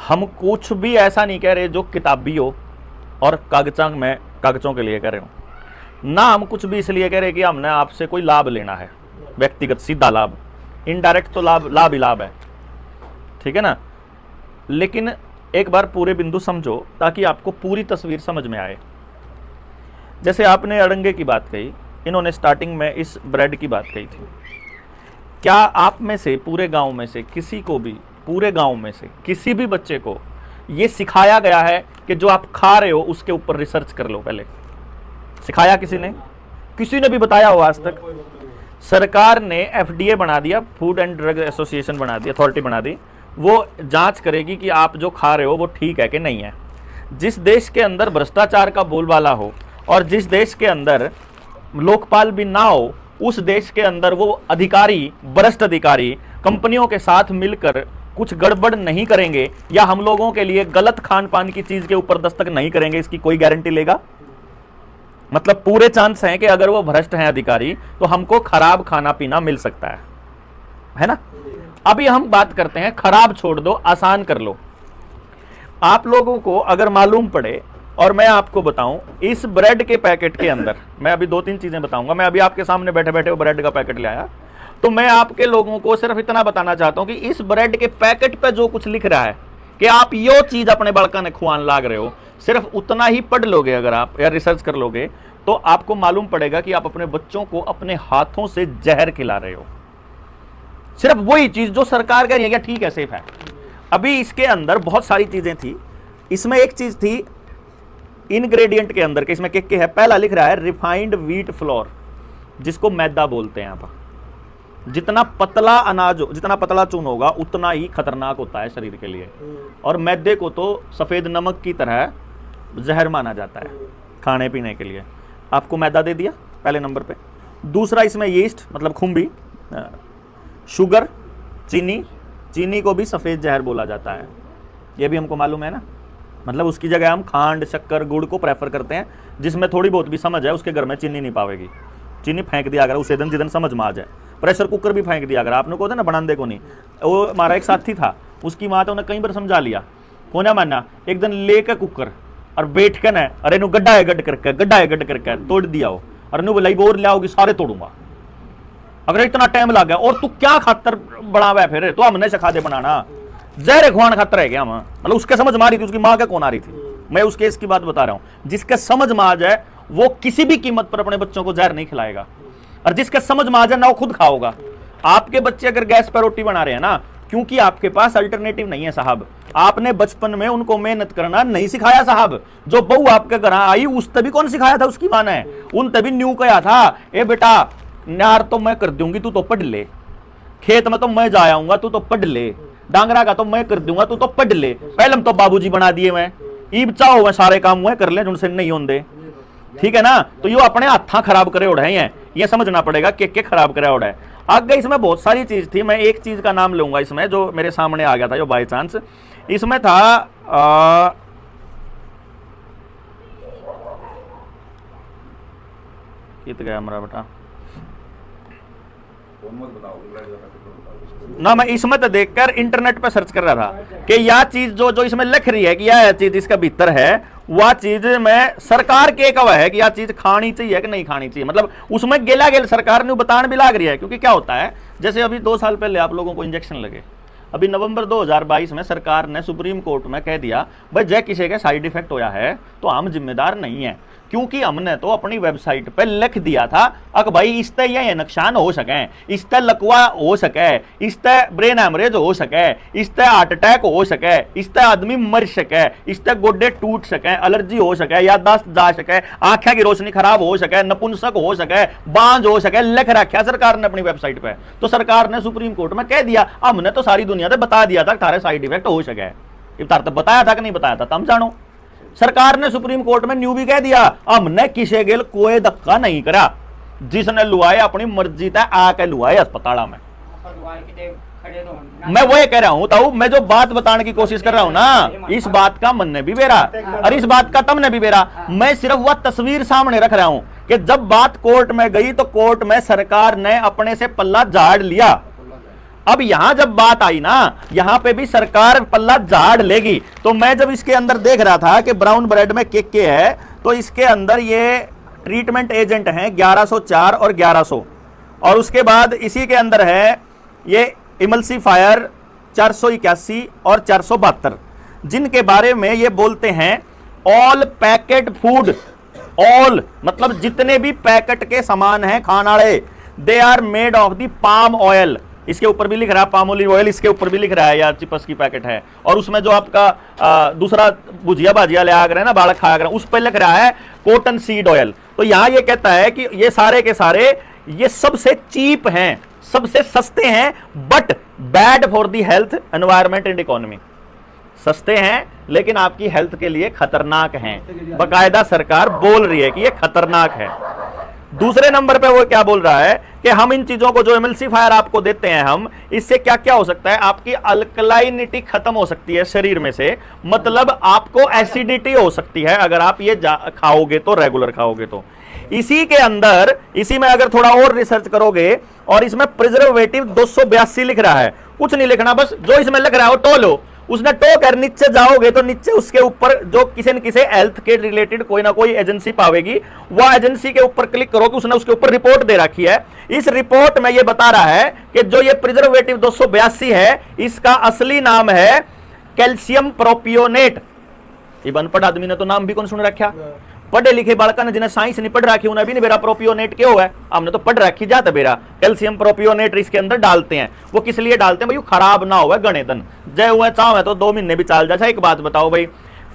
हम कुछ भी ऐसा नहीं कह रहे जो किताबी हो और कागजों के लिए कह रहे हो ना। हम कुछ भी इसलिए कह रहे कि हमने आपसे कोई लाभ लेना है, व्यक्तिगत सीधा लाभ। इनडायरेक्ट तो लाभ ही लाभ है, ठीक है ना। लेकिन एक बार पूरे बिंदु समझो ताकि आपको पूरी तस्वीर समझ में आए। जैसे आपने अड़ंगे की बात कही, इन्होंने स्टार्टिंग में इस ब्रेड की बात कही थी। क्या आप में से पूरे गांव में से किसी को भी, पूरे गांव में से किसी भी बच्चे को यह सिखाया गया है कि जो आप खा रहे हो उसके ऊपर रिसर्च कर लो? पहले सिखाया किसी ने भी बताया हो आज तक? सरकार ने FDA बना दिया, फूड एंड ड्रग एसोसिएशन बना दी, अथॉरिटी बना दी, वो जांच करेगी कि आप जो खा रहे हो वो ठीक है कि नहीं है। जिस देश के अंदर भ्रष्टाचार का बोलबाला हो और जिस देश के अंदर लोकपाल भी ना हो, उस देश के अंदर वो अधिकारी, भ्रष्ट अधिकारी कंपनियों के साथ मिलकर कुछ गड़बड़ नहीं करेंगे या हम लोगों के लिए गलत खान पान की चीज के ऊपर दस्तक नहीं करेंगे, इसकी कोई गारंटी लेगा? मतलब पूरे चांस हैं कि अगर वो भ्रष्ट हैं अधिकारी तो हमको खराब खाना पीना मिल सकता है ना। अभी हम बात करते हैं, खराब छोड़ दो, आसान कर लो। आप लोगों को अगर मालूम पड़े और मैं आपको बताऊं, इस ब्रेड के पैकेट के अंदर मैं अभी 2-3 चीजें बताऊंगा। मैं अभी आपके सामने बैठे बैठे वो ब्रेड का पैकेट ले आया, तो मैं आपके लोगों को सिर्फ इतना बताना चाहता हूं कि इस ब्रेड के पैकेट पे जो कुछ लिख रहा है कि आप यो चीज अपने बड़का ने खुआन लाग रहे हो, सिर्फ उतना ही पढ़ लोगे अगर आप, या रिसर्च कर लोगे, तो आपको मालूम पड़ेगा कि आप अपने बच्चों को अपने हाथों से जहर खिला रहे हो। सिर्फ वही चीज जो सरकार कह रही है ठीक है, सेफ है। अभी इसके अंदर बहुत सारी चीजें थी। इसमें एक चीज थी इंग्रेडिएंट के अंदर के, इसमें के है, पहला लिख रहा है रिफाइंड व्हीट फ्लोर, जिसको मैदा बोलते हैं। आप जितना पतला अनाज, जितना पतला चून होगा उतना ही खतरनाक होता है शरीर के लिए, और मैदे को तो सफेद नमक की तरह जहर माना जाता है खाने पीने के लिए। आपको मैदा दे दिया पहले नंबर पे। दूसरा, इसमें यीस्ट मतलब खुम्बी, शुगर, चीनी को भी सफेद जहर बोला जाता है, ये भी हमको मालूम है ना। मतलब उसकी जगह हम खांड, शक्कर, गुड़ को प्रेफर करते हैं। जिसमें थोड़ी बहुत भी समझ है उसके घर में चीनी नहीं पावेगी। चीनी फेंक दिया अगर उसे दिन जिदन समझ में आ जाए। प्रेशर कुकर भी फेंक दिया अगर आपने को ना बनाने को नहीं। वो हमारा एक साथी था, उसकी माँ तो उन्हें कई बार समझा लिया, को ना मानना। एक दिन लेकर कुकर और बैठ कर न, अरे नु गड्ढा है गड्ढ करके तोड़ दिया हो, और नु बोलाई बोर ले आओगी सारे तोड़ूंगा। अगर इतना टाइम लग गया, और तू क्या खातर बनावा है फिर, तो हमने सिखा दे बनाना, जहर खुआन खातर है क्या हम? मतलब उसके समझ में आ रही थी, उसकी माँ क्या कौन आ रही थी। मैं उस केस की बात बता रहा हूं। जिसके समझ में आ जाए वो किसी भी कीमत पर अपने बच्चों को जहर नहीं खिलाएगा, और जिसके समझ में आ जाए ना वो खुद खाओगा। आपके बच्चे अगर गैस पर रोटी बना रहे हैं ना, क्योंकि आपके पास अल्टरनेटिव नहीं है साहब। आपने बचपन में उनको मेहनत करना नहीं सिखाया साहब। जो बहू आपके घर आई उस तभी कौन सिखाया था? उसकी मां ने उन तभी न्यू कहा था, ए बेटा नार तो मैं कर दूंगी, तू तो पढ़ ले, खेत में तो मैं जा आऊंगा, तू तो पढ़ ले, डांगरा का तो मैं कर दूंगा, तू तो पढ़ ले। पहले तो बाबूजी बना दिए, मैं ईब चाहो मैं सारे काम हुए कर ले जिनसे नहीं होंगे, ठीक है ना। तो यो अपने हाथा खराब करे उड़े हैं, ये समझना पड़ेगा के खराब करे उड़े। आगे इसमें बहुत सारी चीज थी, मैं एक चीज का नाम लूंगा इसमें जो मेरे सामने आ गया था, जो बाई चांस इसमें था। कित गया हमारा बेटा ना। मैं इसमें तो देखकर इंटरनेट पर सर्च कर रहा था कि यह चीज जो इसमें लिख रही है कि यह चीज इसका भीतर है, वह चीज में सरकार के कवा है कि यह चीज खानी चाहिए कि नहीं खानी चाहिए। मतलब उसमें गेला गेल सरकार ने बताने भी लाग रही है। क्योंकि क्या होता है, जैसे अभी 2 साल पहले आप लोगों को इंजेक्शन लगे, अभी नवंबर 2022 में सरकार ने सुप्रीम कोर्ट में कह दिया भाई जय किसी के साइड इफेक्ट होया है तो हम जिम्मेदार नहीं है, क्योंकि हमने तो अपनी वेबसाइट पे लिख दिया था अक भाई इससे ये नुकसान हो सके, इससे लकवा हो सके, इससे ब्रेन हैमरेज हो सके, इससे हार्ट अटैक हो सके, इससे आदमी मर सके, इससे गोडे टूट सके, एलर्जी हो सके, याददाश्त जा सके, आंखें की रोशनी खराब हो सके, नपुंसक हो सके, बांझ हो सके, लिख रखा सरकार ने अपनी वेबसाइट पे। तो सरकार ने सुप्रीम कोर्ट में कह दिया, हमने तो सारी दुनिया से बता दिया था तारे साइड इफेक्ट हो सके। तार तो बताया था कि नहीं बताया था तम जानो। सरकार ने सुप्रीम कोर्ट में न्यू भी कह दिया, हमने किसी गेल कोई धक्का नहीं करा, जिसने लुआए अपनी मर्जी तय आके लुआए अस्पताल में। मैं वो कह रहा हूं, तो मैं जो बात बताने की कोशिश कर रहा हूं ना, इस बात का मन ने भी बेरा और इस बात का तम ने भी बेरा। मैं सिर्फ वह तस्वीर सामने रख रहा हूं कि जब बात कोर्ट में गई तो कोर्ट में सरकार ने अपने से पल्ला झाड़ लिया। अब यहां जब बात आई ना, यहां पे भी सरकार पल्ला झाड़ लेगी। तो मैं जब इसके अंदर देख रहा था कि ब्राउन ब्रेड में के है, तो इसके अंदर ये ट्रीटमेंट एजेंट हैं 1104 और 1100, और उसके बाद इसी के अंदर है ये इमल्सीफायर 481 और 472, जिनके बारे में ये बोलते हैं ऑल पैकेट फूड, ऑल मतलब जितने भी पैकेट के सामान हैं खाने वाले, they are made of the palm oil. इसके ऊपर भी लिख रहा है पाम ओलिव ऑयल, इसके ऊपर भी लिख रहा है यार चिप्स की पैकेट है, और उसमें जो आपका दूसरा भुजिया भाजिया ले आ गए ना, बालक खा गए, उस पर लिख रहा है कॉटन सीड ऑयल। तो यहां ये कहता है कि ये सारे के सारे ये सबसे चीप हैं, सबसे सस्ते हैं, but bad for the health, environment and economy. सस्ते हैं लेकिन आपकी हेल्थ के लिए खतरनाक हैं, बकायदा सरकार बोल रही है कि ये खतरनाक है। दूसरे नंबर पे वो क्या बोल रहा है कि हम इन चीजों को जो एमल्सीफायर आपको देते हैं, हम इससे क्या क्या हो सकता है, आपकी अल्कलाइनिटी खत्म हो सकती है शरीर में से, मतलब आपको एसिडिटी हो सकती है अगर आप ये खाओगे तो, रेगुलर खाओगे तो। इसी के अंदर, इसी में अगर थोड़ा और रिसर्च करोगे, और इसमें प्रिजर्वेटिव 282 लिख रहा है, कुछ नहीं लिखना, बस जो इसमें लिख रहा है वो टोलो। उसने टो कर नीचे जाओगे तो नीचे उसके ऊपर जो किसी न किसी हेल्थ के रिलेटेड कोई ना कोई एजेंसी पावेगी, वह एजेंसी के ऊपर क्लिक करो कि उसने उसके ऊपर रिपोर्ट दे रखी है। इस रिपोर्ट में यह बता रहा है कि जो ये प्रिजर्वेटिव 282 है, इसका असली नाम है कैल्शियम प्रोपियोनेट। ये अनपढ़ आदमी ने तो नाम भी कौन सुन रखा, पढ़े लिखे बालका ने जिन्हें साइंस नहीं पढ़ रखी उन्हें भी नहीं बेरा प्रोपियोनेट क्यों है, हमने तो पढ़ रखी जाता बेरा कैल्शियम प्रोपियोनेट इसके अंदर डालते हैं। वो किस लिए डालते हैं भाई, खराब ना हो गणे दिन जय हुए चाहे तो 2 महीने भी चल जाए। एक बात बताओ भाई,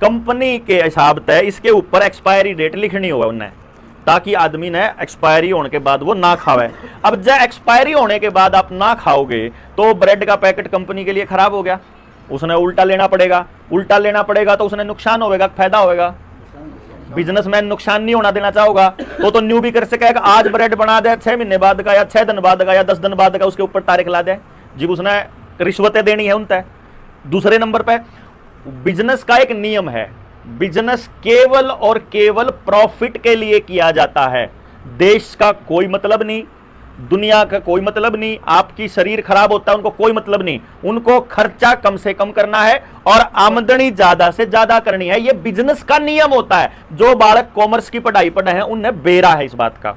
कंपनी के हिसाब से इसके ऊपर एक्सपायरी डेट लिखनी हो उन्हें, ताकि आदमी ने एक्सपायरी होने के बाद वो ना खावे। अब जब एक्सपायरी होने के बाद आप ना खाओगे तो ब्रेड का पैकेट कंपनी के लिए खराब हो गया, उसने उल्टा लेना पड़ेगा, उल्टा लेना पड़ेगा तो उसने नुकसान होगा, फायदा होगा। बिजनेसमैन नुकसान नहीं होना देना चाहोगा तो न्यू भी कर सकेगा, आज ब्रेड बना दे 6 महीने बाद का या 6 दिन बाद का या 10 दिन बाद का उसके ऊपर तारीख ला दे, जी उसने रिश्वतें देनी है उनसे। दूसरे नंबर पे बिजनेस का एक नियम है, बिजनेस केवल और केवल प्रॉफिट के लिए किया जाता है, देश का कोई मतलब नहीं, दुनिया का कोई मतलब नहीं, आपकी शरीर खराब होता है उनको कोई मतलब नहीं, उनको खर्चा कम से कम करना है और आमदनी ज्यादा से ज्यादा करनी है, ये बिजनेस का नियम होता है। जो बालक कॉमर्स की पढ़ाई पढ़े हैं उन्हें बेरा है इस बात का।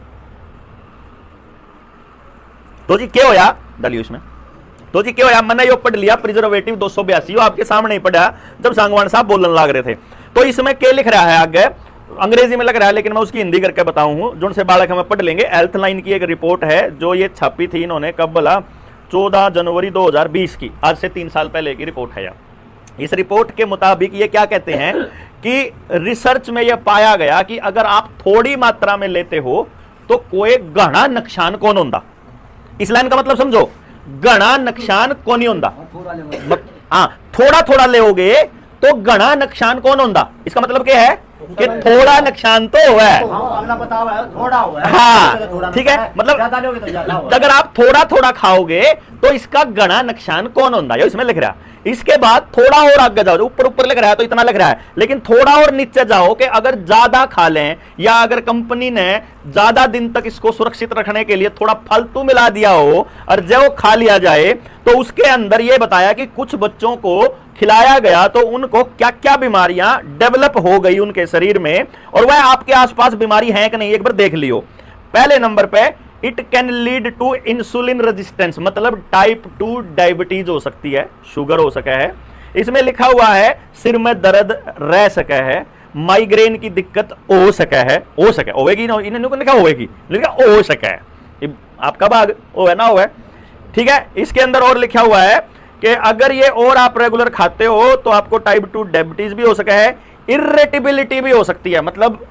तो जी क्या होया डालियो इसमें, तो जी क्या होया, मैंने यो पढ़ लिया प्रिजर्वेटिव 282, आपके सामने ही पढ़ा जब सांगवान साहब बोलने लग रहे थे। तो इसमें क्या लिख रहा है, आगे अंग्रेजी में लग रहा है लेकिन मैं उसकी हिंदी करके बताऊं जो से बालक हमें पढ़ लेंगे। हेल्थ लाइन की एक रिपोर्ट है जो ये छापी थी इन्होंने, कब बोला, 14 जनवरी 2020 की, आज से 3 साल पहले की रिपोर्ट है यार। इस रिपोर्ट के मुताबिक ये क्या कहते हैं कि रिसर्च में यह पाया गया कि अगर आप थोड़ी मात्रा में लेते हो तो कोई घना नुकसान कौन होता। इस लाइन का मतलब समझो, घना नुकसान कौन नहीं होता। हाँ, थोड़ा थोड़ा लेओगे तो घना नुकसान कौन होता, इसका मतलब क्या है कि थोड़ा नुकसान तो हुआ है, हाँ ठीक है, मतलब अगर आप थोड़ा थोड़ा खाओगे तो इसका घना नुकसान कौन होता है, इसमें लिख रहा है। इसके बाद थोड़ा और आगे जाओ, ऊपर ऊपर लिख रहा है तो इतना लिख रहा है, लेकिन थोड़ा और नीचे जाओ कि अगर ज्यादा खा लें या अगर कंपनी ने ज्यादा दिन तक इसको सुरक्षित रखने के लिए थोड़ा फालतू मिला दिया हो और जब खा लिया जाए तो उसके अंदर यह बताया कि कुछ बच्चों को खिलाया गया तो उनको क्या क्या बीमारियां डेवलप हो गई उनके शरीर में, और वह आपके आसपास बीमारी है कि नहीं एक बार देख लियो। पहले नंबर पे it can lead to insulin resistance, मतलब टाइप 2 डायबिटीज हो सकती है, शुगर हो सका है। इसमें लिखा हुआ है सिर में दर्द रह सका है, माइग्रेन की दिक्कत हो सका है, हो सके होगी ना, इन्होंने लिखा होगी, लिखा हो सका है, आपका भाग हो है ना हो है, ठीक है। इसके अंदर और लिखा हुआ है कि अगर ये और आप रेगुलर खाते हो तो आपको टाइप 2 डायबिटीज भी हो सका है, इरिटेबिलिटी भी हो सकती है, मतलब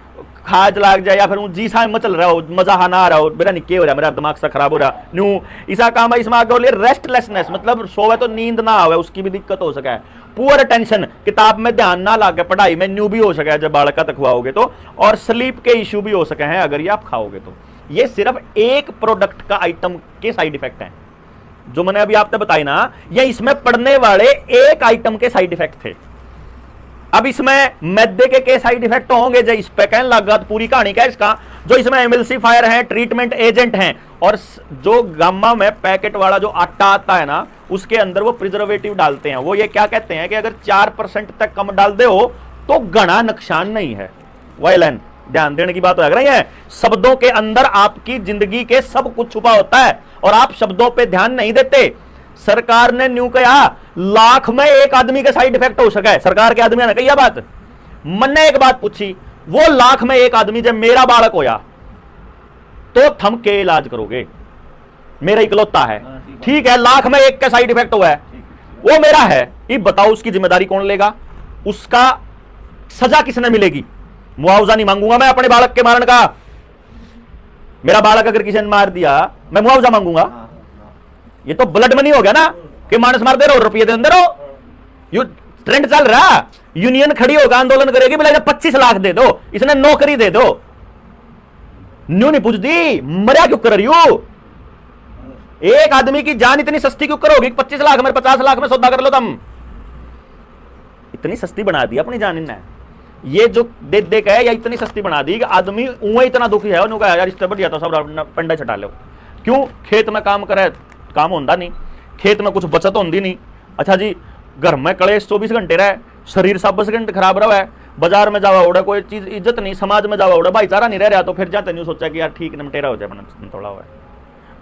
खाज लाग जाए या फिर जी सा मचल रहा हो, मजा ना आ रहा हो, मेरा निके हो रहा, मेरा दिमाग सा खराब हो रहा न्यू ऐसा काम है। इसमें आगे बोलिए रेस्टलेसनेस, मतलब सोवे तो नींद ना आवे, उसकी भी दिक्कत हो सका है। पुअर अटेंशन, किताब में ध्यान ना लागे, पढ़ाई में न्यू भी हो सका है जब बालक तक हुआओगे तो, और स्लीप के इश्यू भी हो सके हैं अगर ये आप खाओगे तो। ये सिर्फ एक प्रोडक्ट का आइटम के साइड इफेक्ट हैं जो मैंने अभी आपने बताई ना, ये इसमें पढ़ने वाले एक आइटम के साइड इफेक्ट थे। अब इसमें मैदे के साइड इफेक्ट होंगे जो इस पे कहने लगा, पूरी कहानी क्या है इसका, जो इसमें एमल्सीफायर है, ट्रीटमेंट एजेंट हैं, और जो गामा में पैकेट वाला जो आटा आता है ना, उसके अंदर वो प्रिजर्वेटिव डालते हैं। वो ये क्या कहते हैं कि अगर 4% तक कम डाल दे हो तो घना नुकसान नहीं है। वायलन ध्यान देने की बात हो रही है। शब्दों के अंदर आपकी जिंदगी के सब कुछ छुपा होता है और आप शब्दों पे ध्यान नहीं देते। सरकार ने न्यू कहा लाख में एक आदमी के साइड इफेक्ट हो सके। सरकार के आदमी ने कही बात, मन ने एक बात पूछी, वो लाख में एक आदमी जब मेरा बालक होया तो थम के इलाज करोगे, मेरा इकलौता है, ठीक है, लाख में एक का साइड इफेक्ट हुआ है, वो मेरा है, ये बताओ उसकी जिम्मेदारी कौन लेगा? उसका सजा किसने मिलेगी? मुआवजा नहीं मांगूंगा मैं अपने बालक के मारने का। मेरा बालक अगर किसी ने मार दिया मैं मुआवजा मांगूंगा? ये तो ब्लड मनी हो गया ना कि मानस मार दे रहो, रुपये दे रहो। यू ट्रेंड चल रहा, यूनियन खड़ी होगा, आंदोलन करेगी, बोला 25 लाख दे दो, इसने नौकरी दे दो। न्यू नहीं पूछती मरिया क्यों कर रही हो? एक आदमी की जान इतनी सस्ती क्यों करोगी? 25 लाख में 50 लाख में सौदा कर लो तुम। इतनी सस्ती बना दी अपनी जान इन्हें, ये जो दे दे के या इतनी सस्ती बना दी कि आदमी उन्हें इतना दुखी है, उन्होंने कहा यार इससे बढ़िया तो सब पंडा छटा लो। क्यों? खेत में काम करे, काम होता नहीं, खेत में कुछ बचत होती नहीं। अच्छा जी, घर में कलेश 24 घंटे रहे, शरीर 24 घंटे खराब रहा है, बाजार में जावा उड़ा कोई चीज इज्जत नहीं, समाज में जावा उड़ा भाईचारा नहीं रह रहा, तो फिर जाते नहीं सोचा कि यार ठीक निमटेरा हो जाए थोड़ा हुआ है।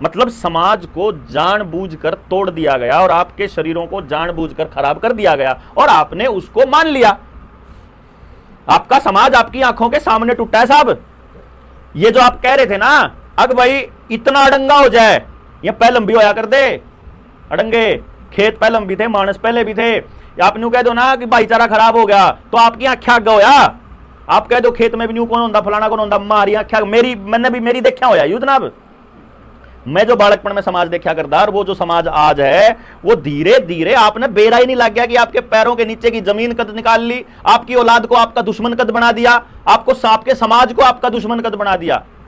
मतलब समाज को जानबूझकर तोड़ दिया गया और आपके शरीरों को जानबूझकर खराब कर दिया गया और आपने उसको मान लिया। आपका समाज आपकी आंखों के सामने टूटा है साहब। ये जो आप कह रहे थे ना, अब भाई इतना अड़ंगा हो जाए, ये पहले लंबी होया कर दे अड़ंगे, खेत पहले लंबी थे, मानस पहले भी थे। आप न्यू कह दो ना कि भाईचारा खराब हो गया तो आपकी आंखें आग होया। आप कह दो खेत में भी न्यू कौन होता, फलाना कौन होता, मारी आंखें, मैंने भी मेरी देखा होया यू जनाब। मैं जो बालकपन में समाज देखा करता, वो जो समाज आज है वो धीरे धीरे आपने बेरा ही नहीं लग गया कि आपके पैरों के नीचे की जमीन कद निकाल ली, आपकी औलाद को आपका दुश्मन कद बना दिया, आपको आपके समाज को आपका दुश्मन कद बना दिया।